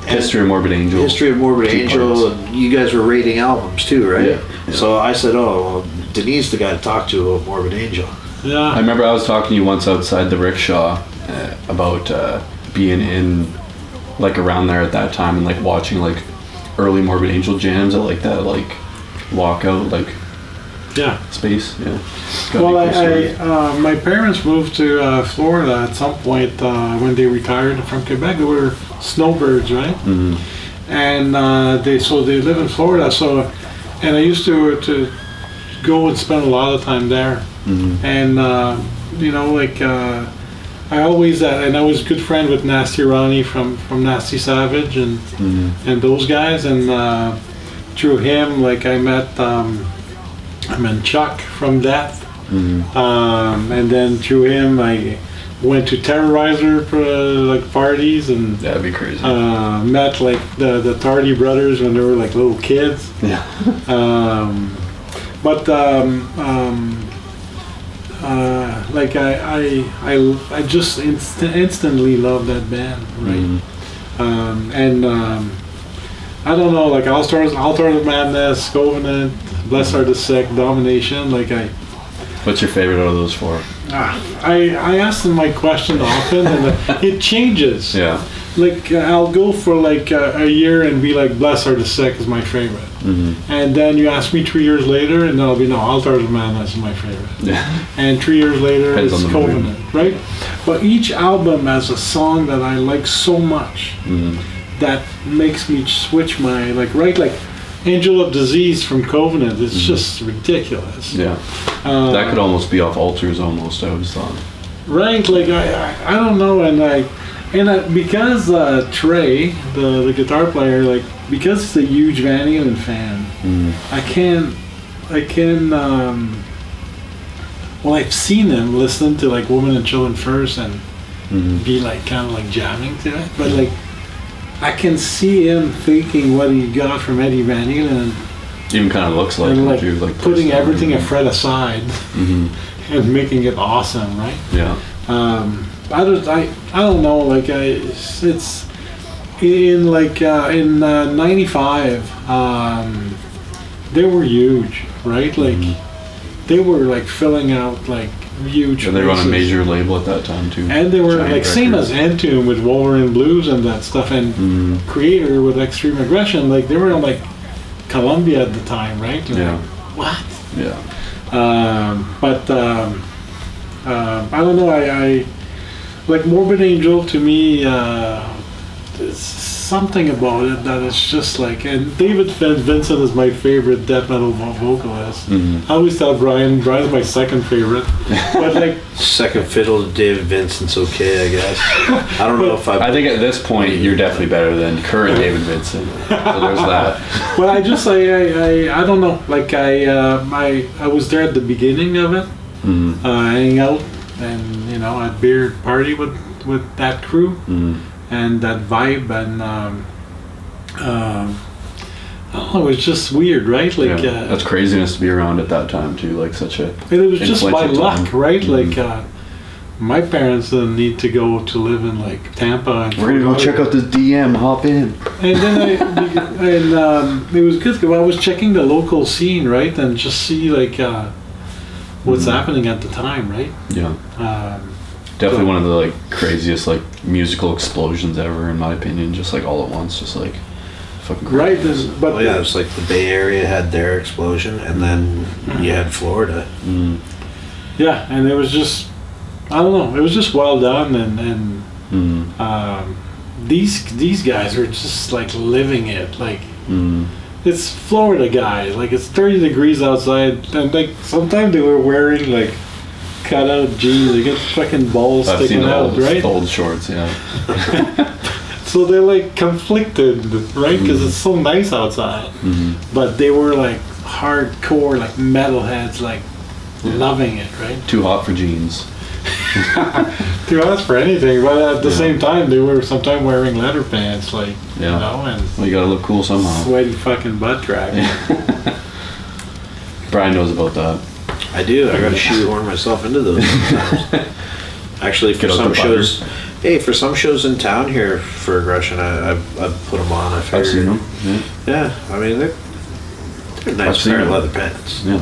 History of Morbid Angel. History of Morbid Angel, and you guys were rating albums too, right? Yeah. So I said, oh, well, Denis the guy to talk to about Morbid Angel. Yeah. I remember I was talking to you once outside the rickshaw about being in, like, around there at that time and, like, watching, like, early Morbid Angel jams at, like, that, like, walkout, like, space. Yeah. Well, my parents moved to Florida at some point when they retired from Quebec. They were snowbirds, right? And they live in Florida. So, and I used to go and spend a lot of time there. And you know, like I always and I was a good friend with Nasty Ronnie from Nasty Savage and those guys. And through him, like I met Chuck from Death. And then through him I went to Terrorizer like parties and that'd be crazy. Met like the Tardy brothers when they were like little kids. But like I just instantly love that band, right? And I don't know, like Altars of Madness, Covenant, Blessed Are the Sick, Domination, like What's your favorite out of those four? I ask them my question often, and it changes. Yeah. Like I'll go for like a year and be like, Blessed Are the Sick is my favorite. And then you ask me 3 years later, and there'll be no Altars of Madness is my favorite. Yeah. And 3 years later, Depends it's on the Covenant, right? But each album has a song that I like so much that makes me switch my like Angel of Disease from Covenant is just ridiculous. Yeah. That could almost be off Altars almost, I always thought. Right, like I don't know, and because Trey, the guitar player, like because he's a huge Van Halen fan, I can well, I've seen him listen to like Women and Children First and be like kind of like jamming to it, but like I can see him thinking what he got from Eddie Van Halen. Even kind of looks like, and like, you, like putting everything a fret aside and making it awesome, right? Yeah. I don't know. Like it's in in '95. They were huge, right? Like they were like filling out like huge. And they were on a major label at that time too. And they were Giant like same as records. Entomb with Wolverine Blues and that stuff, and Creator with Extreme Aggression. Like they were on like Columbia at the time, right? And Yeah. like, what? Yeah. I don't know. I like Morbid Angel to me. There's something about it that is just like. And David Vincent is my favorite death metal vocalist. I always tell Brian's my second favorite, but like Second fiddle to David Vincent's okay, I guess. I don't know if I think at this point you're definitely better than current David Vincent. So there's that. But I just I don't know. Like I was there at the beginning of it, hanging out, and at beer party with that crew, and that vibe, and it was just weird, right? Like that's craziness to be around at that time too. Like such a. And it was just by luck, time. right? Like my parents didn't need to go to live in like Tampa. And we're gonna go check out this DM. Hop in. And then it was good because I was checking the local scene, right, and just see like what's happening at the time, right? Yeah. Definitely one of the like craziest like musical explosions ever, in my opinion. Just like all at once, just like fucking crazy. Right. But it was like the Bay Area had their explosion, and then you had Florida. Yeah, and it was just I don't know. It was just well done, and these guys are just like living it. Like it's Florida guys. Like it's 30 degrees outside, and like sometimes they were wearing like cut out jeans. They get fucking balls sticking out, right? Old shorts, yeah. So they're like conflicted, right? Because it's so nice outside, but they were like hardcore, like metalheads, like loving it, right? Too hot for jeans. Too hot for anything, but at the same time, they were sometimes wearing leather pants, like and well, you gotta look cool somehow. Sweaty fucking butt crack. Brian knows about that. I do. I gotta shoehorn myself into those sometimes. Actually, for some shows. Hey, for some shows in town here for Aggression, I put them on. I've seen them. Yeah, I mean they're nice pair of leather pants. Yeah.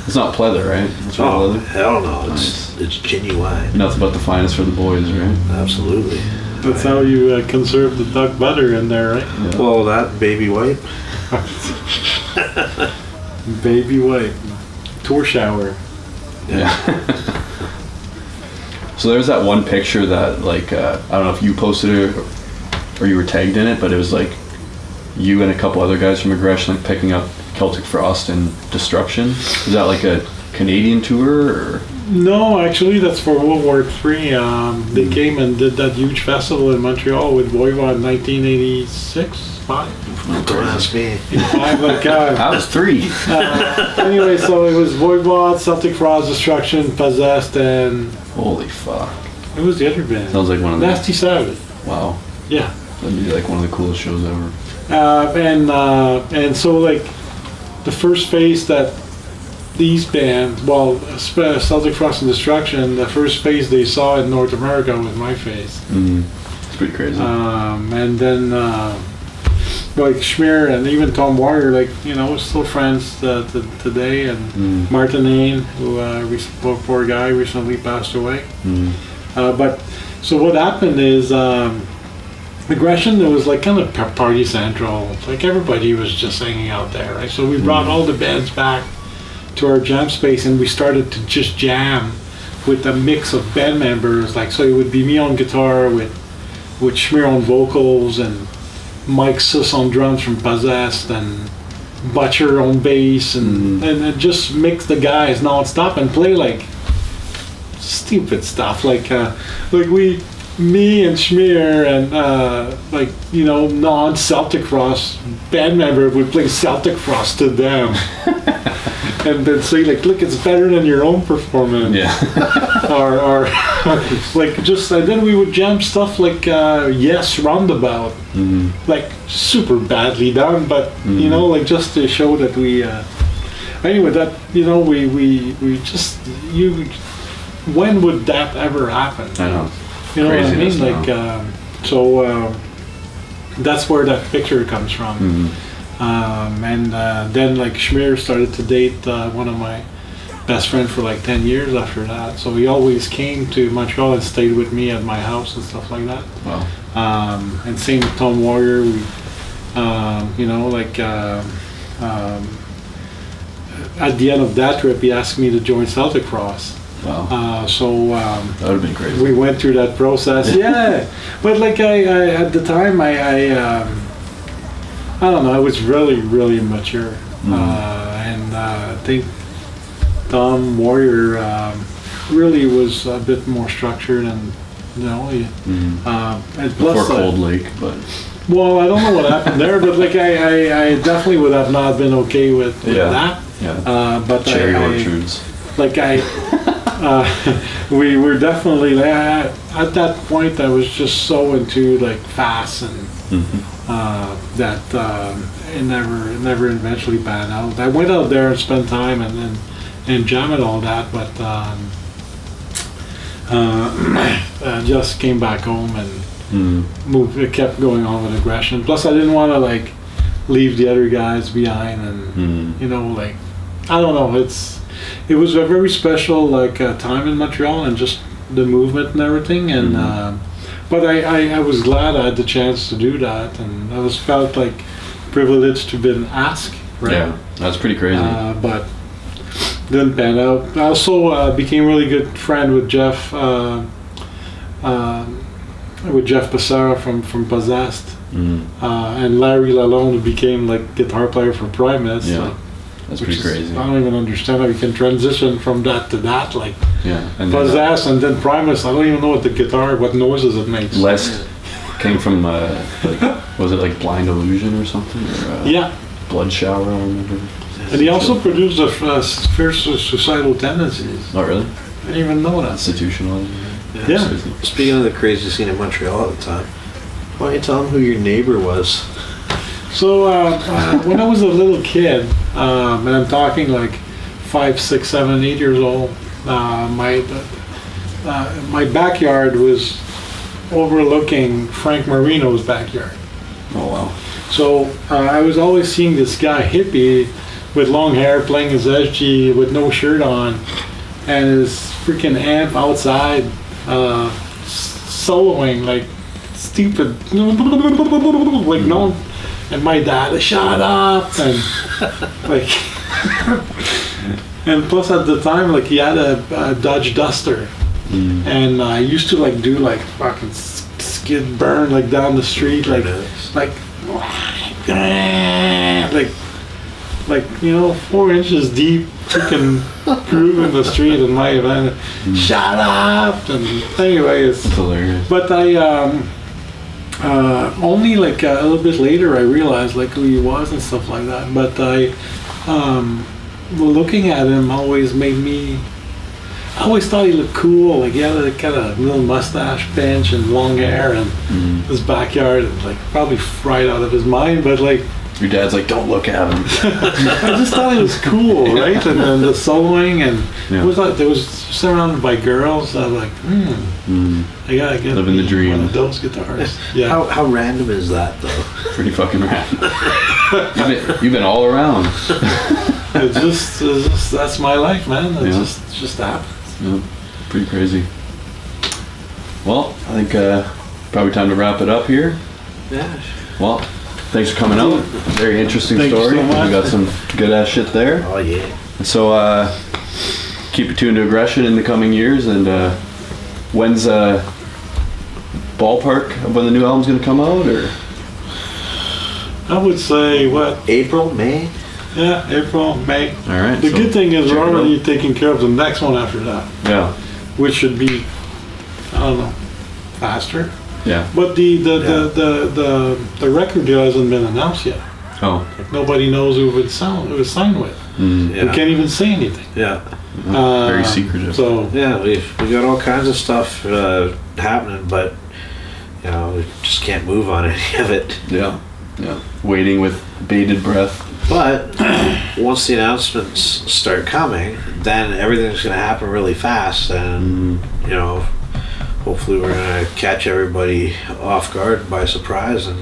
It's not pleather, right? It's leather. Hell no! It's genuine. Nothing but the finest for the boys, right? Absolutely. That's how you conserve the duck butter in there, right? Yeah. Well, that baby wipe. Baby wipe. Tour shower. Yeah. So there's that one picture that like I don't know if you posted it or you were tagged in it, but it was like you and a couple other guys from Aggression like picking up Celtic Frost and Destruction. Is that like a Canadian tour or? No, actually that's for World War III. They came and did that huge festival in Montreal with Voivod in 1986. Don't ask me. I was 3. Anyway, so it was Voivod, Celtic Frost, Destruction, Possessed, and holy fuck. It was the other band. Sounds like one of Nasty Savage. Wow. Yeah. That'd be like one of the coolest shows ever. And so like the first phase that these bands, well, Celtic Frost and Destruction, the first phase they saw in North America was my phase. It's pretty crazy. And then like Schmear and even Tom Warrior, like we're still friends today, and Martin Ain, who poor guy recently passed away. But so what happened is Aggression, it was like kind of party central. Like everybody was just hanging out there, right? So we brought all the bands back to our jam space, and we started to just jam with a mix of band members. Like, so it would be me on guitar with Schmear on vocals, and Mike Suss on drums from Possessed, and Butcher on bass, and just mix the guys non-stop and play like stupid stuff, like me and Schmear and like, you know, non-Celtic Frost band member would play Celtic Frost to them. And then say like, look, it's better than your own performance. Yeah. or like just, and then we would jam stuff like Yes Roundabout, like super badly done, but you know, like just to show that we anyway, that, you know, we just, when would that ever happen? I know. You know what I mean? Like so that's where that picture comes from. And then like Schmear started to date one of my best friends for like 10 years after that. So he always came to Montreal and stayed with me at my house and stuff like that. Wow. And same with Tom Warrior. We, you know, like at the end of that trip, he asked me to join Celtic Frost. Wow. So that would have been crazy. We went through that process. Yeah. But like I at the time, I don't know, I was really, really immature. And I think Tom Warrior really was a bit more structured, and, you know, and plus, before Cold Lake, but... Well, I don't know what happened there, but like I definitely would have not been okay with that. Yeah. But Cherry orchards. Like we were definitely, like, at that point I was just so into like fast and that it never eventually panned out. I went out there and spent time and jam and all that, but just came back home and moved. It kept going on with aggression. Plus, I didn't want to like leave the other guys behind, and you know, like, I don't know. It was a very special like time in Montreal, and just the movement and everything, and. But I was glad I had the chance to do that, and I was felt like privileged to have been asked. Right? Yeah, that's pretty crazy. But didn't pan out. I also became really good friend with Jeff Becerra from Possessed, and Larry Lalonde, who became like guitar player for Primus. Yeah. Like, that's pretty crazy. I don't even understand how you can transition from that to that. Like, and Possessed and then Primus. I don't even know what noises it makes. Les came from like, was it like Blind Illusion or something? Or, Blood Shower, I remember. And he also produced the Fierce Suicidal Tendencies. Oh, really? I didn't even know that. Institutional. Yeah. Speaking of the crazy scene in Montreal at the time, why don't you tell them who your neighbor was? So when I was a little kid, and I'm talking like 5, 6, 7, 8 years old, my backyard was overlooking Frank Marino's backyard. Oh wow! So I was always seeing this guy hippie with long hair playing his SG with no shirt on, and his freaking amp outside soloing like stupid, like no. And my dad, shut up, and like, and plus at the time, like, he had a Dodge Duster, and I used to like do like fucking skid burn like down the street, like you know, 4 inches deep, freaking groove in the street in my event. Shut up, and anyway, it's hilarious. But I only like a little bit later I realized like who he was and stuff like that. But I, looking at him always made me. I always thought he looked cool. Like he had a kind of little mustache pinch and long hair, and his backyard, and like probably fried out of his mind. But like your dad's like, don't look at him. I just thought it was cool, right? And then the soloing, and it was like there was surrounded by girls. I was like, I gotta get living the dream. One of those guitars. Yeah. How random is that though? Pretty fucking random. You've been all around. It's just that's my life, man. It just happens. Yeah, pretty crazy. Well, I think probably time to wrap it up here. Yeah. Well, thanks for coming out. Very interesting Thank you story. so much. We got some good ass shit there. Oh yeah. So keep it tuned to Aggression in the coming years. And when's ballpark of when the new album's gonna come out? Or I would say what? April, May. Yeah, April, May. all right. The so good thing is check we're it already out. taking care of the next one after that, Yeah. which should be, I don't know, faster. Yeah. But the record deal hasn't been announced yet. Oh. Nobody knows who it was signed with. Mm. We can't even say anything. Yeah. Very secretive. So Yeah, we got all kinds of stuff happening, but you know, we just can't move on any of it. Yeah. Yeah. Waiting with bated breath. But once the announcements start coming, then everything's going to happen really fast, and you know, hopefully we're going to catch everybody off guard by surprise, and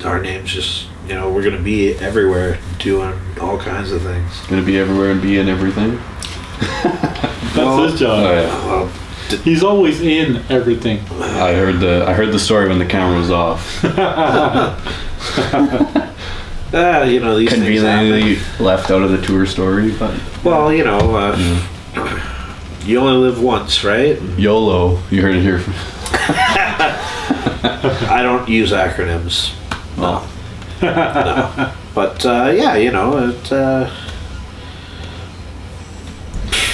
our names just, you know, we're going to be everywhere doing all kinds of things. Gonna be everywhere and be in everything. that's his job. Oh yeah. Well, He's always in everything. I heard the story when the camera was off. you know, these things Conveniently happen. left out of the tour story, but Well, you know, you only live once, right? YOLO. You heard it here. I don't use acronyms. Well, No. But yeah, you know,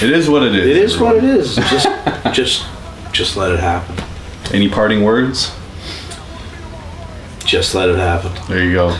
it is what it is. it is what it is. Just let it happen. Any parting words? Just let it happen. There you go.